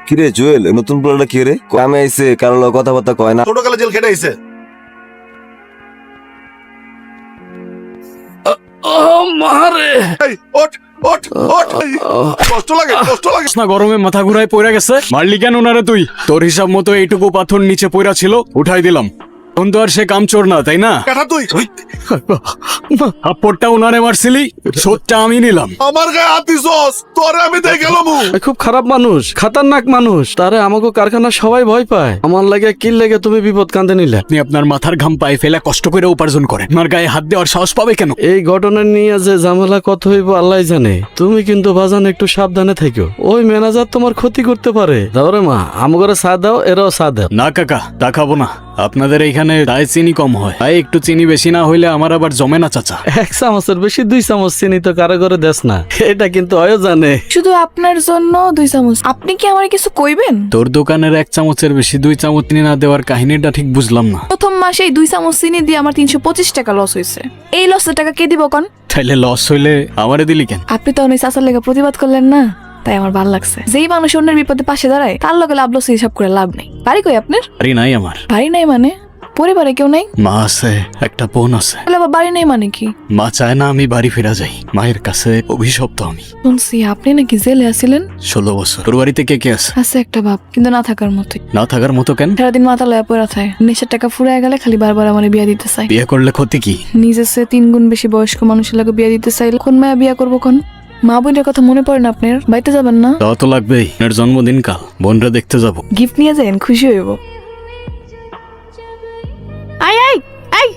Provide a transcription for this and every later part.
কিরে জুয়েল, নতুন পোলাটা কি রে? কামে আইছে, কারো লগে কথাবার্তা কয় না। ছোটকালে জেল খেটে আইছে। মারে এই ওঠ ওঠ ওঠ, কষ্ট লাগে কষ্ট লাগে। না, গরমে মাথা ঘুরায় পড়ে গেছে। মারলি কেন ওনারে তুই? তোর হিসাব মতো এইটুকু পাথর নিচে পড়া ছিল, উঠাই দিলাম। তখন তো আর সে কামচোর না, তাই না? কাটা তুই থাপ্পড়টা ওনারে মারছিলি, শোধটা আমি নিলাম। আমার গায়ে হাত দিছস, তোরে আমি দেখে গেলাম। খুব খারাপ মানুষ, খাতারনাক মানুষ। তারে আমাকে কারখানা সবাই ভয় পায়। আমার লাগে কি লেগে তুমি বিপদ কাঁদে নিলে? আপনি আপনার মাথার ঘাম পায়ে ফেলে কষ্ট করে উপার্জন করেন, আপনার গায়ে হাত দেওয়ার সাহস পাবে কেন? এই ঘটনা নিয়ে যে ঝামেলা কত হইব আল্লাহ জানে। তুমি কিন্তু বাজান একটু সাবধানে থেকো। ওই ম্যানেজার তোমার ক্ষতি করতে পারে। দাও রে মা, আমগরে চা দাও, এরাও চা দাও। না কাকা, তা খাবো না। আপনাদের এইখানে চায়ে চিনি কম হয়, তাই একটু চিনি বেশি না হইলে আমার আবার জমে না চাচা। 1 চামচের বেশি 2 চামচ চিনি তো কারো করে দেশ না, এটা কিন্তু হয় জানে। শুধু আপনার জন্য 2 চামচ। আপনি কি আমার কিছু কইবেন? তোর দোকানের 1 চামচের বেশি 2 চামচ চিনি না দেওয়ার কাহিনীটা ঠিক বুঝলাম না। প্রথম মাসেই 2 চামচ চিনি দিয়ে আমার 325 টাকা লস হয়েছে। এই লসের টাকা কে দিব কোন? তাইলে লস হইলে আমারে দিলি কেন? আপনি তো অনেক চাচার লেগে প্রতিবাদ করলেন না, তাই আমার ভালো লাগছে। যেই মানুষ অন্যের বিপদে পাশে দাঁড়ায় তার লগে লাভ লস হিসাব করে লাভ নেই। বাড়ি কই আপনার? বাড়ি নাই আমার। বাড়ি নাই মানে? পরিবারে কেউ নাই? মা আছে, একটা বোন আছে। তাহলে আবার বাড়ি নাই মানে কি? মা চায় না আমি বাড়ি ফিরা যাই। মায়ের কাছে অভিশপ্ত আমি। শুনছি আপনি নাকি জেলে আছিলেন। 16 বছর। তোর বাড়িতে কে কে আছে? আছে একটা বাপ, কিন্তু না থাকার মতোই। না থাকার মতো কেন? সারাদিন মাথা লয়া পড়া থাকে। নেশার টাকা ফুরায় গেলে খালি বারবার আমার বিয়া দিতে চাই। বিয়ে করলে ক্ষতি কি? নিজের চেয়ে 3 গুণ বেশি বয়স্ক মানুষের লাগে বিয়া দিতে চাইলে কোন মায়া বিয়া করবো কোন? মা বোনের কথা মনে পড়ে না আপনার? বাইতে যাবেন না? তা তো লাগবেই। এর জন্মদিন কাল, বোনরা দেখতে যাব। গিফট নিয়ে যান, খুশি হইব। আই আই আই,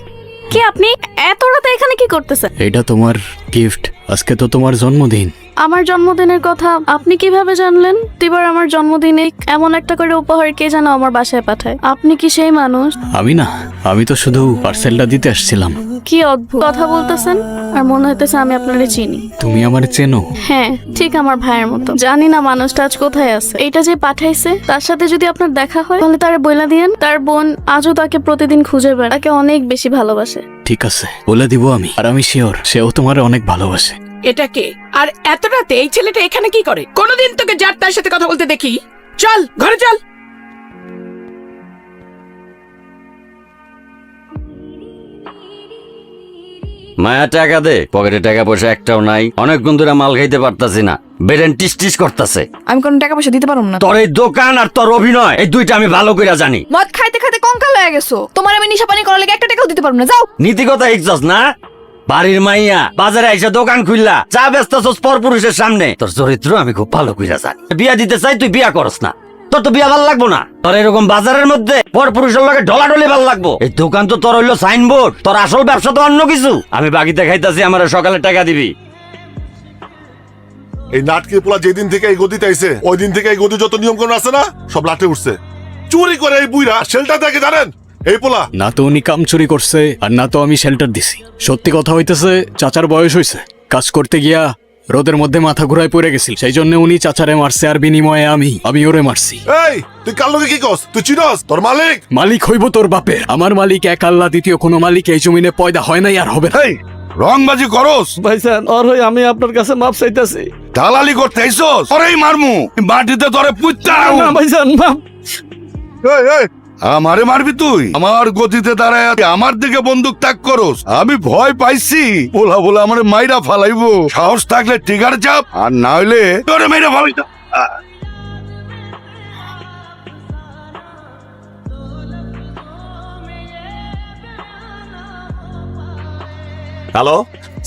কি আপনি এত রাতে এখানে কি করতেছেন? এটা তোমার গিফট। আজকে তো তোমার জন্মদিন। আমার জন্মদিনের কথা আপনি কিভাবে জানলেন? এবার আমার জন্মদিনে এমন একটা করে উপহার কে যেন আমার বাসায় পাঠায়। আপনি কি সেই মানুষ? আমি না, আমি তো শুধু পার্সেলটা দিতে আসছিলাম। কি অদ্ভুত কথা বলতেছেন, আর মনে হইতেছে আমি আপনারে চিনি। তুমি আমার চেনো? হ্যাঁ, ঠিক আমার ভাইয়ের মতো। জানি না মানুষটা আজ কোথায় আছে। এটা যে পাঠাইছে তার সাথে যদি আপনার দেখা হয় তাহলে তারে বইলা দিয়েন তার বোন আজও তাকে প্রতিদিন খুঁজে বেড়ায়, তাকে অনেক বেশি ভালোবাসে। ঠিক আছে, বলে দিব আমি। আর আমি শিওর সেও তোমার অনেক ভালোবাসে। এটা কে? আর এত রাতে এই ছেলেটা এখানে কি করে? কোনোদিন তোকে যার তার সাথে কথা বলতে দেখি? চল ঘরে চল। মায়া টাকা দে, পকেটে টাকা পয়সা একটাও নাই। অনেকক্ষণ ধরে মাল খাইতে পারতাছি না, বেরেন টিস টিস করতেছে। আমি কোনো টাকা পয়সা দিতে পারবো না। তোর এই দোকান আর তোর অভিনয়, এই দুইটা আমি ভালো করে জানি। মদ খাইতে খাইতে কঙ্কাল হয়ে গেছো। তোমার আমি নিশা পানি করার লাগে একটা টাকাও দিতে পারবো না। যাও। নীতি কথা ইচ্ছাস না? বাড়ির মাইয়া বাজারে এসে দোকান খুললা চা বেচতেছস পর পুরুষের সামনে। তোর চরিত্র আমি খুব ভালো করে জানি। বিয়া দিতে চাই, তুই বিয়া করস না। তোর তো বিয়া ভাল লাগবো না। তোর এরকম বাজারের মধ্যে পর পুরুষের লগে ঢলাঢলি ভাল লাগবো। এই দোকান তো তোর হইলো সাইনবোর্ড, তোর আসল ব্যবসা তো অন্য কিছু। আমি বাকিতে খাইতাছি, আমার সকালে টাকা দিবি। এই নাটকের পোলা যেদিন থেকে এই গদিতে আইছে, ওই দিন থেকে এই গদি যত নিয়ম কানুন আছে না, সব লাটে উঠছে। চুরি করে এই বুইরা শেল্টার থেকে, জানেন? এই পোলা না তো উনি কাম চুরি করছে, আর না তো আমি শেল্টার দিছি। সত্যি কথা হইতেছে, চাচার বয়স হইছে। কাজ করতে গিয়া রোদের মধ্যে মাথা ঘুরায় পড়ে গেছিল, সেই জন্য উনি চাচারে মারছে, আর বিনিময়ে আমি ওরে মারছি। এই তুই কার লগে কি কস? তুই চিনস তোর মালিক? মালিক হইব তোর বাপের। আমার মালিক এক আল্লাহ, দ্বিতীয় কোনো মালিক এই জমিনে পয়দা হয় নাই আর হবে না। এই রংবাজি করস? ভাইজান, ওর হই আমি আপনার কাছে মাপ চাইতাছি। দালালি করতে আইছস? তোরেই মারমু, মাটিতে তোরে পুঁততে না ভাইজান, মাপ। এই এই আমারে মারবি তুই? আমার গতিতে দাঁড়ায় আমার দিকে বন্দুক তাক করস? আমি ভয় পাইছি। বলা বলা আমার মাইরা ফালাইবো। সাহস থাকলে টিগার চাপ, আর না হইলে তোরে মাইরা ফালাইতা। Hello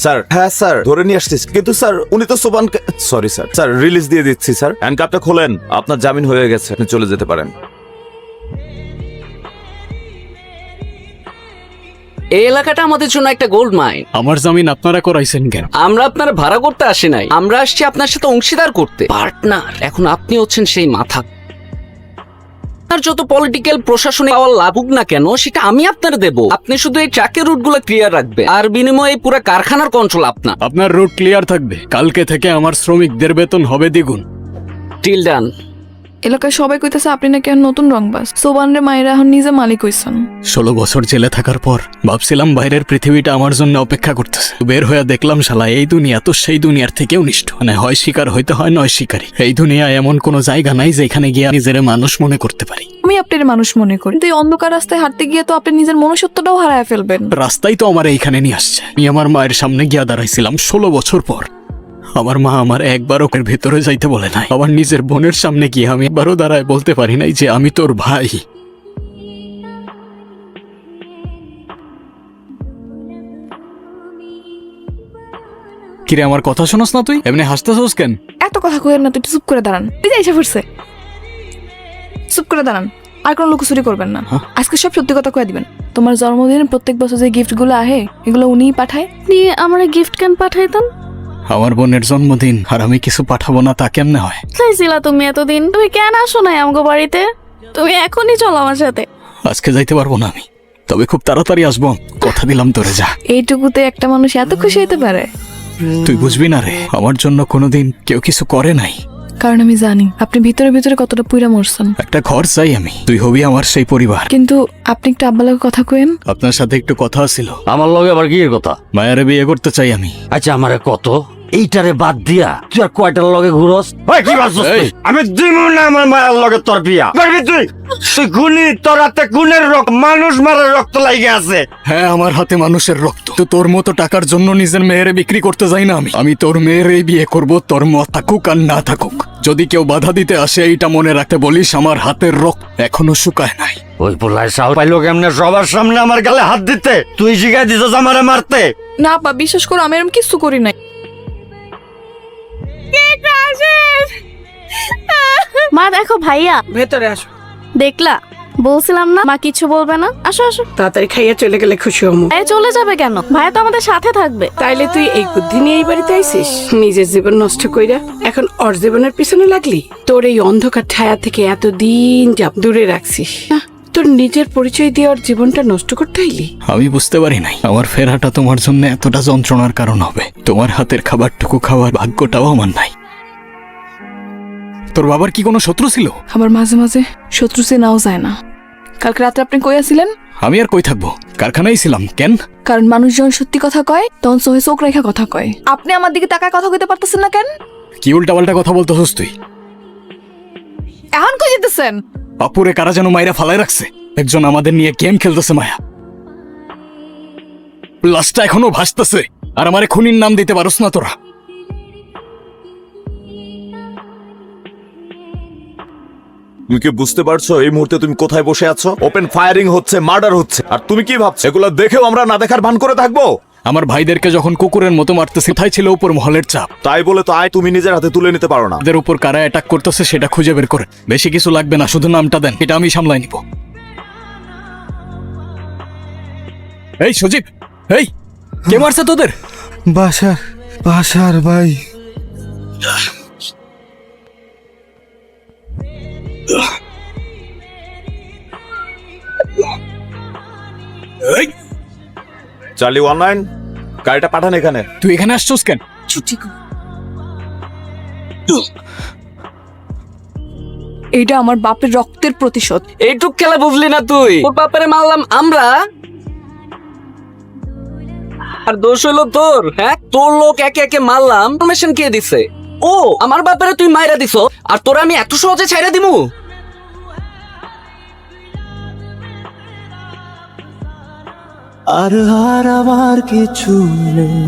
sir. হ্যাঁ স্যার, ধরে নিয়ে আসছিস, কিন্তু স্যার উনি তো সোবান। সরি স্যার, স্যার রিলিজ দিয়ে দিচ্ছি স্যার। হ্যান্ডকাপটা খোলেন, আপনার জামিন হয়ে গেছে, আপনি চলে যেতে পারেন। এই এলাকাটা আমাদের জন্য একটা গোল্ড মাইন। আমার জামিন আপনারা করাইছেন কেন? আমরা আপনার ভাড়া করতে আসি নাই, আমরা আসছি আপনার সাথে অংশীদার করতে, পার্টনার। এখন আপনি হচ্ছেন সেই মাথা। আপনার যত পলিটিক্যাল প্রশাসনে পাওয়ার লাগুক না কেন, সেটা আমি আপনার দেব। আপনি শুধু এই ট্রাকের রুটগুলো ক্লিয়ার রাখবেন, আর বিনিময়ে পুরো কারখানার কন্ট্রোল আপনার। আপনার রুট ক্লিয়ার থাকবে, কালকে থেকে আমার শ্রমিকদের বেতন হবে দ্বিগুণ। টিল ডান। এলাকায় সবাই কইতেছে আপনি নাকি এখন নতুন রংবাজ। সোবানরে মায়েরা এখন নিজে মালিক হইছেন। 16 বছর জেলে থাকার পর ভাবছিলাম বাইরের পৃথিবীটা আমার জন্য অপেক্ষা করতেছে। বের হয়ে দেখলাম শালা এই দুনিয়া তো সেই দুনিয়ার থেকেও নিষ্ঠ। মানে হয় শিকার হইতে হয় নয় শিকারী। এই দুনিয়ায় এমন কোনো জায়গা নাই যেখানে গিয়ে নিজের মানুষ মনে করতে পারি। আমি আপনার মানুষ মনে করি, কিন্তু এই অন্ধকার রাস্তায় হাঁটতে গিয়ে তো আপনি নিজের মনুষ্যত্বটাও হারায় ফেলবেন। রাস্তাই তো আমার এইখানে নিয়ে আসছে। আমি আমার মায়ের সামনে গিয়া দাঁড়াইছিলাম 16 বছর পর। আমার মা আমার একবারও এর ভেতরে যাইতে বলে নাই। আমার নিজের বোনের সামনে গিয়ে আমি একবারও দাঁড়ায় বলতে পারি নাই যে আমি তোর ভাই। কিরে আমার কথা শোনস না তুই? এমনি হাসতেছস কেন? এত কথা কইেন না, তুই একটু চুপ করে দাঁড়ান। এই যে এসে পড়ছে, চুপ করে দাঁড়ান। আর কোনো লুকোচুরি করবেন না। আজকে সব সত্যি কথা কয়ে দিবেন। তোমার জন্মদিনে প্রত্যেক বছর যে গিফট গুলো আহে এগুলো উনিই পাঠায়। দিয়ে আমার গিফট কেন পাঠাইতাম? আমার বোনের জন্মদিন আর আমি কিছু পাঠাবো না তা কেমনে হয়? চাইছিলা তুমি এতদিন, তুমি কেন আসো নাই আমগো বাড়িতে? তুমি এখনই চলো আমার সাথে। আজকে যাইতে পারবো না আমি, তবে খুব তাড়াতাড়ি আসবো। কথা দিলাম তোরে, যা। এইটুকুতে একটা মানুষ এত খুশি হতে পারে? তুই বুঝবি না রে, আমার জন্য কোনোদিন কেউ কিছু করে নাই। কারণ আমি জানি আপনি ভিতরে ভিতরে কতটা পুইরা মরছেন। একটা ঘর চাই আমি, তুই হবি আমার সেই পরিবার। কিন্তু আপনি একটু আব্বালাকে কথা কইেন। আপনার সাথে একটু কথা ছিল। আমার লগে আবার কি এর কথা? মায়ারে বিয়ে করতে চাই আমি। আচ্ছা আমারে কত এইটারে বাদ দিয়া তুই আর কয়টার লগে ঘুরস? ওই কি ভাবছস তুই? আমি দিমু না আমার মায়ের লগে তোর বিয়া। পারবি তুই? তুই গুনি, তোর হাতে গুণের রক্ত, মানুষ মারার রক্ত লাগে আছে। হ্যাঁ, আমার হাতে মানুষের রক্ত। তো তোর মতো টাকার জন্য নিজের মেয়েরে বিক্রি করতে যাই না আমি। আমি তোর মেয়েরই বিয়ে করব, তোর মত থাকুক আর না থাকুক। যদি কেউ বাধা দিতে আসে এইটা মনে রাখতে বলিস, আমার হাতের রক্ত এখনো শুকায় নাই। ওই পোলায় সাহস পাইলো কেমনে সবার সামনে আমার গালে হাত দিতে? তুই শিখাই দিছস আমারে মারতে? না আব্বা, বিশ্বাস করো আমি এরকম কিছু করি নাই। মা দেখো ভাইয়া, ভেতরে আসো। দেখলা বলছিলাম না মা কিছু বলবে না। আসো আসো। তাড়াতাড়ি খাইয়া চলে গেলে খুশি হমু। ভাইয়া চলে যাবে কেন? ভাইয়া তো আমাদের সাথে থাকবে। তাইলে তুই এই বুদ্ধি নিয়ে এই বাড়িতে আইছিস? নিজের জীবন নষ্ট কইরা এখন ওর জীবনের পিছনে লাগলি? তোর এই অন্ধকার ছায়া থেকে এতদিন যা দূরে রাখছিস, তোর নিজের পরিচয় দিয়ে ওর জীবনটা নষ্ট করতে হইলি? আমি বুঝতে পারি নাই আমার ফেরাটা তোমার জন্য এতটা যন্ত্রণার কারণ হবে। তোমার হাতের খাবারটুকু খাওয়ার ভাগ্যটাও আমার নাই। তোর বাবার কি কোনো শত্রু ছিল? আবার মাঝে মাঝে শত্রু সে নাও যায় না। কালকে রাতে আপনি কই আছিলেন? আমি আর কই থাকবো, কারখানায় ছিলাম। কেন? কারণ মানুষ যখন সত্যি কথা কয় তখন চোখে চোখ রেখা কথা কয়। আপনি আমার দিকে তাকায় কথা কইতে পারতেছেন না কেন? কি উল্টাপাল্টা কথা বলতেছস তুই? এখন কই যেতেছেন? অপুরে কারা যেন মাইরা ফালাই রাখছে। একজন আমাদের নিয়ে গেম খেলতেছে মায়া। লাশটা এখনো ভাসতেছে আর আমারে খুনির নাম দিতে পারস না তোরা। তুমি কি বুঝতে পারছো এই মুহূর্তে তুমি কোথায় বসে আছো? ওপেন ফায়ারিং হচ্ছে, মার্ডার হচ্ছে, আর তুমি কি ভাবছো এগুলো দেখেও আমরা না দেখার ভান করে থাকবো? আমার ভাইদেরকে যখন কুকুরের মতো মারতেছে, কোথায় ছিল উপর মহলের চাপ? তাই বলে তো আয় তুমি নিজের হাতে তুলে নিতে পারো না। তাদের উপর কারা অ্যাটাক করতেছে সেটা খুঁজে বের করে। বেশি কিছু লাগবে না, শুধু নামটা দেন, এটা আমি সামলাই নিব। এই সজীব, এই কে মারছে তোদের? বাসার ভাই। এই, চার্লি 19 গাড়িটা পাঠান এখানে। তুই এখানে আসছস কেন? এইটা আমার বাপের রক্তের প্রতিশোধ। এইটুক খেলা বুঝলি না তুই? ওর বাপারে মারলাম আমরা, আর দোষ হলো তোর। হ্যাঁ, তোর লোক একে একে মারলাম। ইনফরমেশন কে দিছে? ও আমার বাপারে তুই মাইরা দিছ, আর তোরা আমি এত সহজে ছাইরা দিমু? আর আমার কিছু নেই।